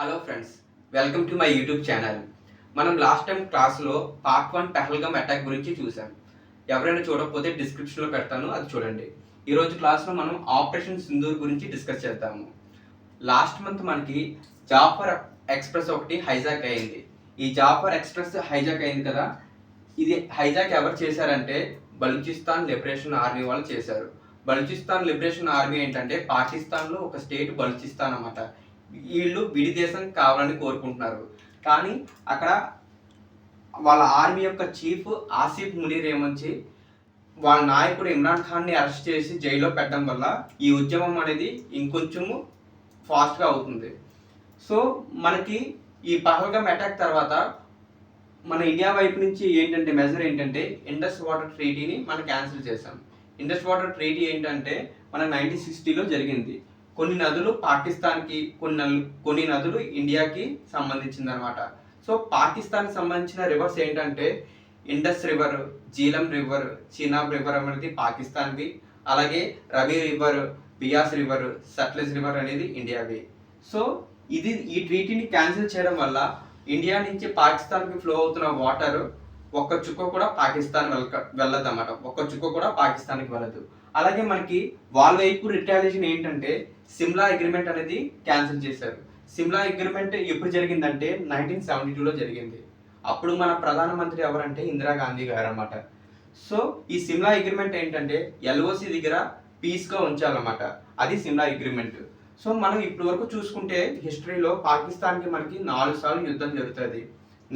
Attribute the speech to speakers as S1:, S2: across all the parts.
S1: Hello friends, welcome to my YouTube channel. మనం last time క్లాస్లో part 1 Pahalgam attack గురించి చూసాం. ఎవరైనా చూడకపోతే డిస్క్రిప్షన్లో పెడతాను, అది చూడండి. ఈరోజు క్లాస్లో మనం ఆపరేషన్ సింధూర్ గురించి డిస్కస్ చేద్దాము. లాస్ట్ మంత్ మనకి జాఫర్ ఎక్స్ప్రెస్ ఒకటి హైజాక్ అయింది. ఈ జాఫర్ ఎక్స్ప్రెస్ హైజాక్ అయింది కదా, ఇది హైజాక్ ఎవరు చేశారంటే బలూచిస్తాన్ లిబరేషన్ ఆర్మీ వాళ్ళు చేశారు. బలూచిస్తాన్ లిబరేషన్ ఆర్మీ ఏంటంటే పాకిస్తాన్లో ఒక స్టేట్ బలూచిస్తాన్ అన్నమాట. వీళ్ళు విడి దేశం కావాలని కోరుకుంటున్నారు. కానీ అక్కడ వాళ్ళ ఆర్మీ యొక్క చీఫ్ ఆసిఫ్ మునీర్ ఏమొచ్చి వాళ్ళ నాయకుడు ఇమ్రాన్ ఖాన్ని అరెస్ట్ చేసి జైల్లో పెట్టడం వల్ల ఈ ఉద్యమం అనేది ఇంకొంచెము ఫాస్ట్గా అవుతుంది. సో మనకి ఈ పహల్గామ్ అటాక్ తర్వాత మన ఇండియా వైపు నుంచి ఏంటంటే మెజర్ ఏంటంటే ఇండస్ వాటర్ ట్రీటీని మనం క్యాన్సిల్ చేసాం. ఇండస్ వాటర్ ట్రీటీ ఏంటంటే మన 1960లో జరిగింది. కొన్ని నదులు పాకిస్తాన్కి, కొన్ని నదులు ఇండియాకి సంబంధించింది అనమాట. సో పాకిస్తాన్కి సంబంధించిన రివర్స్ ఏంటంటే Indus river, Jhelum river, Chenab river అనేది పాకిస్తాన్వి. అలాగే Ravi river, Beas river, Sutlej river అనేది ఇండియావి. సో ఈ ట్రీటీని క్యాన్సిల్ చేయడం వల్ల ఇండియా నుంచి పాకిస్తాన్కి ఫ్లో అవుతున్న వాటర్ ఒక్క చుక్క కూడా పాకిస్తాన్ వెళ్ళదు అన్నమాట. ఒక్క చుక్క కూడా పాకిస్తాన్కి వెళ్ళదు. అలాగే మనకి వాళ్ళ వైపు రిటాలియేషన్ ఏంటంటే సిమ్లా అగ్రిమెంట్ అనేది క్యాన్సిల్ చేశారు. సిమ్లా అగ్రిమెంట్ ఎప్పుడు జరిగిందంటే 1972లో జరిగింది. అప్పుడు మన ప్రధానమంత్రి ఎవరంటే ఇందిరాగాంధీ గారు అన్నమాట. సో ఈ సిమ్లా అగ్రిమెంట్ ఏంటంటే ఎల్ఓసి దగ్గర పీస్గా ఉంచాలన్నమాట. అది సిమ్లా అగ్రిమెంట్. సో మనం ఇప్పటి వరకు చూసుకుంటే హిస్టరీలో పాకిస్తాన్కి మనకి 4 సార్లు యుద్ధం జరుగుతుంది.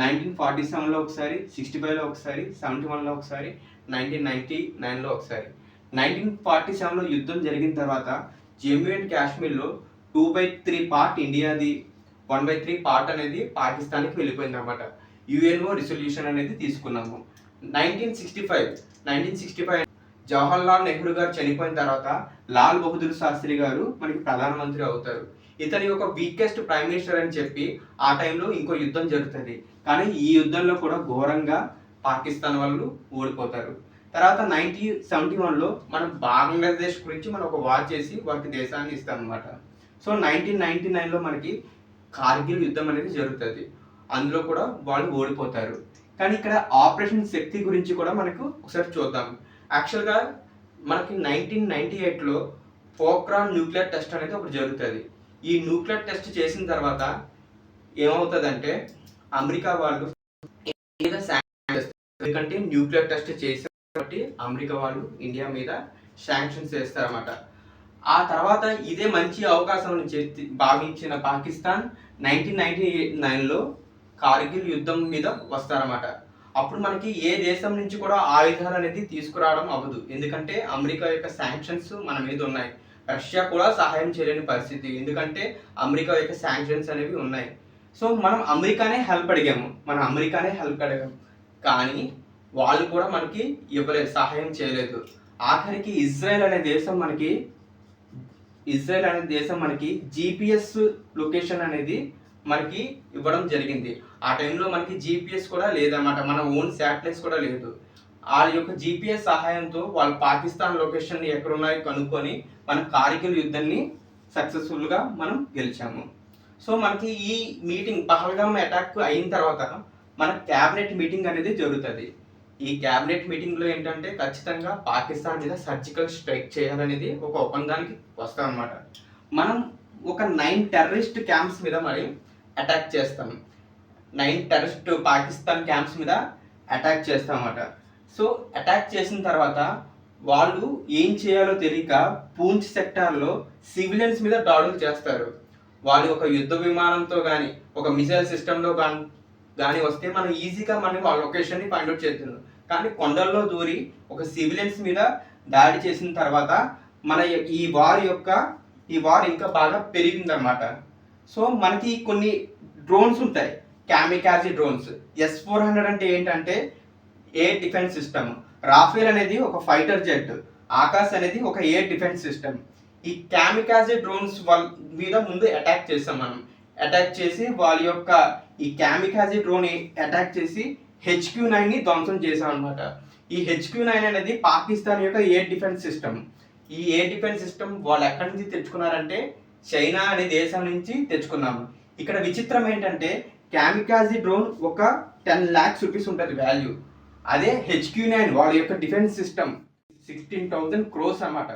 S1: 1947లో ఒకసారి, 65లో ఒకసారి, 71లో ఒకసారి, 1999లో ఒకసారి. 1947లో యుద్ధం జరిగిన తర్వాత జమ్మూ అండ్ కాశ్మీర్లో 2/3 పార్ట్ ఇండియాది, 1/3 పార్ట్ అనేది పాకిస్తాన్కి వెళ్ళిపోయింది అనమాట. యుఎన్ఓ రిజల్యూషన్ అనేది తీసుకున్నాము. 1965 జవహర్లాల్ నెహ్రూ గారు చనిపోయిన తర్వాత లాల్ బహదూర్ శాస్త్రి గారు మనకి ప్రధానమంత్రి అవుతారు. ఇతని ఒక వీకెస్ట్ ప్రైమ్ మినిస్టర్ అని చెప్పి ఆ టైంలో ఇంకో యుద్ధం జరుగుతుంది. కానీ ఈ యుద్ధంలో కూడా ఘోరంగా పాకిస్తాన్ వాళ్ళు ఓడిపోతారు. తర్వాత 1971లో మనం బంగ్లాదేశ్ గురించి మనం ఒక వార్ చేసి వారికి దేశాన్ని ఇస్తాం అనమాట. సో 1999లో మనకి కార్గిల్ యుద్ధం అనేది జరుగుతుంది. అందులో కూడా వాళ్ళు ఓడిపోతారు. కానీ ఇక్కడ ఆపరేషన్ శక్తి గురించి కూడా మనకు ఒకసారి చూద్దాం. యాక్చువల్గా మనకి 1998లో పోఖ్రాన్ న్యూక్లియర్ టెస్ట్ అనేది ఒకటి జరుగుతుంది. ఈ న్యూక్లియర్ టెస్ట్ చేసిన తర్వాత ఏమవుతుందంటే అమెరికా వాళ్ళు ఎందుకంటే న్యూక్లియర్ టెస్ట్ చేసి కాబట్టి అమెరికా వాళ్ళు ఇండియా మీద శాంక్షన్స్ వేస్తారన్నమాట. ఆ తర్వాత ఇదే మంచి అవకాశం భావించిన పాకిస్తాన్ 1999లో కార్గిల్ యుద్ధం మీద వస్తారన్నమాట. అప్పుడు మనకి ఏ దేశం నుంచి కూడా ఆయుధాలు అనేది తీసుకురావడం అవ్వదు. ఎందుకంటే అమెరికా యొక్క శాంక్షన్స్ మన మీద ఉన్నాయి. రష్యా కూడా సహాయం చేయలేని పరిస్థితి, ఎందుకంటే అమెరికా యొక్క శాంక్షన్స్ అనేవి ఉన్నాయి. సో మనం అమెరికానే హెల్ప్ అడిగాము, కానీ వాళ్ళు కూడా మనకి ఇవ్వలేదు, సహాయం చేయలేదు. ఆఖరికి ఇజ్రాయెల్ అనే దేశం మనకి జిపిఎస్ లొకేషన్ అనేది మనకి ఇవ్వడం జరిగింది. ఆ టైంలో మనకి జిపిఎస్ కూడా లేదన్నమాట, మన ఓన్ శాటిలైట్స్ కూడా లేదు. వాళ్ళ యొక్క జిపిఎస్ సహాయంతో వాళ్ళు పాకిస్తాన్ లొకేషన్ ఎక్కడున్నాయో కనుక్కొని మన కార్గిల్ యుద్ధాన్ని సక్సెస్ఫుల్గా మనం గెలిచాము. సో మనకి ఈ మీటింగ్ పహల్గామ్ అటాక్ అయిన తర్వాత మన క్యాబినెట్ మీటింగ్ అనేది జరుగుతుంది. ఈ క్యాబినెట్ మీటింగ్లో ఏంటంటే ఖచ్చితంగా పాకిస్తాన్ మీద సర్జికల్ స్ట్రైక్ చేయాలనేది ఒక ఒప్పందానికి వస్తాం అన్నమాట. మనం ఒక 9 టెర్రరిస్ట్ క్యాంప్స్ మీద మరి అటాక్ చేస్తాం. 9 టెర్రరిస్ట్ పాకిస్తాన్ క్యాంప్స్ మీద అటాక్ చేస్తాం అన్నమాట. సో అటాక్ చేసిన తర్వాత వాళ్ళు ఏం చేయాలో తెలియక పూంచ్ సెక్టార్లో సివిలియన్స్ మీద దాడులు చేస్తారు. వాళ్ళు ఒక యుద్ధ విమానంతో కానీ ఒక మిసైల్ సిస్టంలో కానీ వస్తే మనం ఈజీగా వాళ్ళ లొకేషన్ని ఫైండ్అవుట్ చేస్తున్నాం. కానీ కొండల్లో దూరి ఒక సివిలియన్స్ మీద దాడి చేసిన తర్వాత మన ఈ వార్ ఇంకా బాగా పెరిగిందనమాట. సో మనకి కొన్ని డ్రోన్స్ ఉంటాయి, కామికాజీ డ్రోన్స్. S-400 అంటే ఏంటంటే ఎయిర్ డిఫెన్స్ సిస్టమ్. రాఫేల్ అనేది ఒక ఫైటర్ జెట్, ఆకాశ్ అనేది ఒక ఎయిర్ డిఫెన్స్ సిస్టమ్. ఈ కామికాజీ డ్రోన్స్ వాళ్ళ మీద ముందు అటాక్ చేస్తాం మనం. అటాక్ చేసి వాళ్ళ యొక్క ఈ కామికాజీ డ్రోన్ అటాక్ చేసి HQ-9ని ధ్వంసం చేసాం అనమాట. ఈ HQ-9 అనేది పాకిస్తాన్ యొక్క ఎయిర్ డిఫెన్స్ సిస్టమ్. ఈ ఎయిర్ డిఫెన్స్ సిస్టమ్ వాళ్ళు ఎక్కడి నుంచి తెచ్చుకున్నారంటే చైనా అనే దేశం నుంచి తెచ్చుకున్నాము. ఇక్కడ విచిత్రం ఏంటంటే క్యామికాజీ డ్రోన్ ఒక 10 lakhs రూపీస్ ఉంటుంది వాల్యూ. అదే HQ9 వాళ్ళ యొక్క డిఫెన్స్ సిస్టమ్ 16,000 crores అన్నమాట.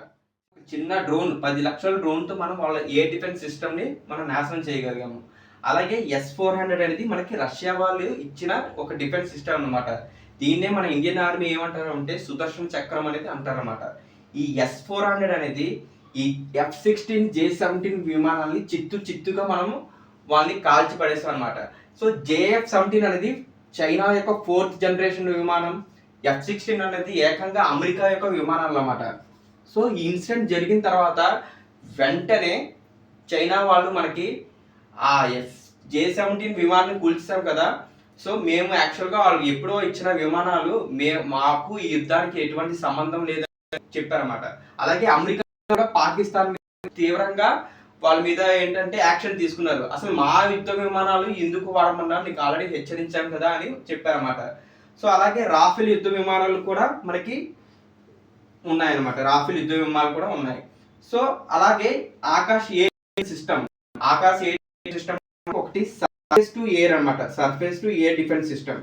S1: చిన్న డ్రోన్ 10 లక్షల డ్రోన్తో మనం వాళ్ళ ఏ డిఫెన్స్ సిస్టమ్ని మనం నాశనం చేయగలిగాము. అలాగే S-400 అనేది మనకి రష్యా వాళ్ళు ఇచ్చిన ఒక డిఫెన్స్ సిస్టమ్ అన్నమాట. దీన్నే మన ఇండియన్ ఆర్మీ ఏమంటారు అంటే సుదర్శన్ చక్రం అనేది అంటారన్నమాట. ఈ S-400 అనేది ఈ F-16 J-17 విమానాన్ని చిత్తుగా మనము వాళ్ళని కాల్చి పడేస్తాం అనమాట. సో JF-17 అనేది చైనా యొక్క 4th జనరేషన్ విమానం, F-16 అనేది ఏకంగా అమెరికా యొక్క విమానాలు అన్నమాట. సో ఈ ఇన్సిడెంట్ జరిగిన తర్వాత వెంటనే చైనా వాళ్ళు మనకి ఆ J-17 విమానాన్ని కూల్చాం కదా. సో మేము యాక్చువల్గా వాళ్ళు ఎప్పుడో ఇచ్చిన విమానాలు మాకు ఈ యుద్ధానికి ఎటువంటి సంబంధం లేదని చెప్పారన్నమాట. అలాగే అమెరికా కూడా పాకిస్తాన్ తీవ్రంగా వాళ్ళ మీద ఏంటంటే యాక్షన్ తీసుకున్నారు. అసలు మా యుద్ధ విమానాలు ఎందుకు వాడమన్నా నీకు ఆల్రెడీ హెచ్చరించాం కదా అని చెప్పారన్నమాట. సో అలాగే రాఫెల్ యుద్ధ విమానాలు కూడా మనకి ఉన్నాయన్నమాట. రాఫెల్ యుద్ధ విమానాలు కూడా ఉన్నాయి. సో అలాగే ఆకాశ్ ఎయిర్ సిస్టమ్ ఒకటి సర్ఫేస్ టు ఎయిర్ అన్నమాట. Surface to air defence system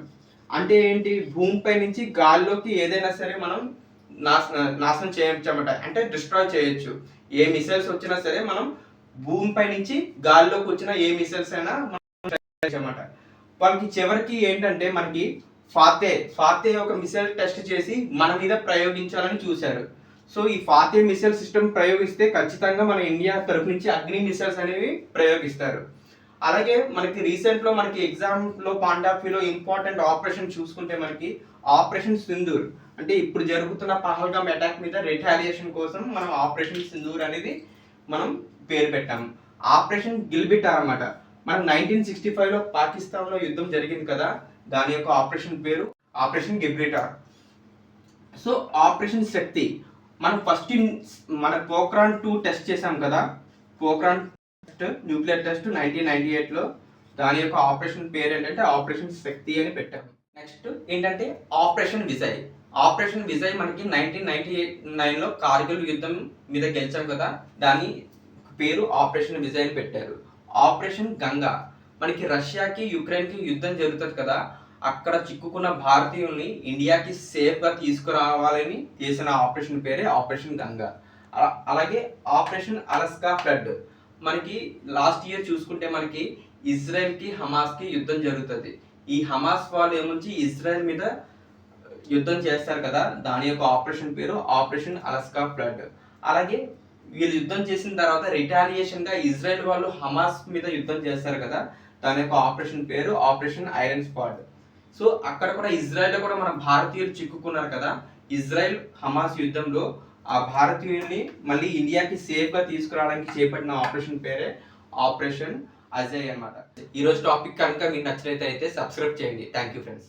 S1: అంటే ఏంటి, భూమిపై నుంచి గాల్లోకి ఏదైనా సరే మనం నాశనం చేయొచ్చు అన్నమాట. అంటే డిస్ట్రాయ్ చేయొచ్చు. ఏ మిసైల్స్ వచ్చినా సరే మనం భూమిపై నుంచి గాల్లోకి వచ్చిన ఏ మిసైల్స్ అయినా మనం అన్నమాట. వాళ్ళకి చివరికి ఏంటంటే మనకి ఫాతే ఒక మిసైల్ టెస్ట్ చేసి మన మీద ప్రయోగించాలని చూశారు. సో ఈ ఫాతే మిసైల్ సిస్టమ్ ప్రయోగిస్తే ఖచ్చితంగా మన ఇండియా తరపు నుంచి అగ్ని మిసైల్స్ అనేవి ప్రయోగిస్తారు. అలాగే మనకి రీసెంట్లో మనకి ఎగ్జామ్లో పాయింట్ ఆఫ్ వ్యూలో ఇంపార్టెంట్ ఆపరేషన్ చూసుకుంటే మనకి ఆపరేషన్ సింధూర్ అంటే ఇప్పుడు జరుగుతున్న పహల్గామ్ అటాక్ మీద రిటాలియేషన్ కోసం మనం ఆపరేషన్ సింధూర్ అనేది మనం పేరు పెట్టాము. ఆపరేషన్ గిల్బిటార్ అన్నమాట. మనం 1965లో పాకిస్తాన్లో యుద్ధం జరిగింది కదా, దాని యొక్క ఆపరేషన్ పేరు ఆపరేషన్ గిల్బిటార్. సో ఆపరేషన్ శక్తి మనం ఫస్ట్ మన పోఖ్రాన్ 2 టెస్ట్ చేసాం కదా, పోఖ్రాన్ న్యూక్లియర్ టెస్ట్ 1998లో. దాని యొక్క ఆపరేషన్ పేరు ఏంటంటే ఆపరేషన్ శక్తి అని పెట్టాము. నెక్స్ట్ ఏంటంటే ఆపరేషన్ విజయ్. ఆపరేషన్ విజయ్ మనకి 1999లో కార్గిల్ యుద్ధం మీద గెలిచాం కదా, దాని పేరు ఆపరేషన్ విజయ్ అని పెట్టారు. ఆపరేషన్ గంగా మనకి రష్యాకి యుక్రెయిన్కి యుద్ధం జరుగుతుంది కదా, అక్కడ చిక్కుకున్న భారతీయుల్ని ఇండియాకి సేఫ్గా తీసుకురావాలని చేసిన ఆపరేషన్ పేరే ఆపరేషన్ గంగా. అలాగే ఆపరేషన్ అలస్కా ఫ్లడ్ మనకి లాస్ట్ ఇయర్ చూసుకుంటే మనకి ఇజ్రాయెల్కి హమాస్కి యుద్ధం జరుగుతుంది. ఈ హమాస్ వాళ్ళు ఏముంచి ఇజ్రాయెల్ మీద యుద్ధం చేస్తారు కదా, దాని యొక్క ఆపరేషన్ పేరు ఆపరేషన్ అలస్కా ఫ్లడ్. అలాగే వీళ్ళు యుద్ధం చేసిన తర్వాత రిటాలియేషన్గా ఇజ్రాయెల్ వాళ్ళు హమాస్ మీద యుద్ధం చేస్తారు కదా, దాని యొక్క ఆపరేషన్ పేరు ఆపరేషన్ ఐరన్ స్క్వాడ్. సో అక్కడ కూడా ఇజ్రాయెల్లో కూడా మన భారతీయులు చిక్కుకున్నారు కదా, ఇజ్రాయెల్ హమాస్ యుద్ధంలో ఆ భారతీయుల్ని మళ్ళీ ఇండియాకి సేఫ్గా తీసుకురావడానికి చేపట్టిన ఆపరేషన్ పేరే ఆపరేషన్ అజయ్ అన్నమాట. ఈరోజు టాపిక్ కనుక మీకు నచ్చినట్లయితే సబ్స్క్రైబ్ చేయండి. Thank you friends.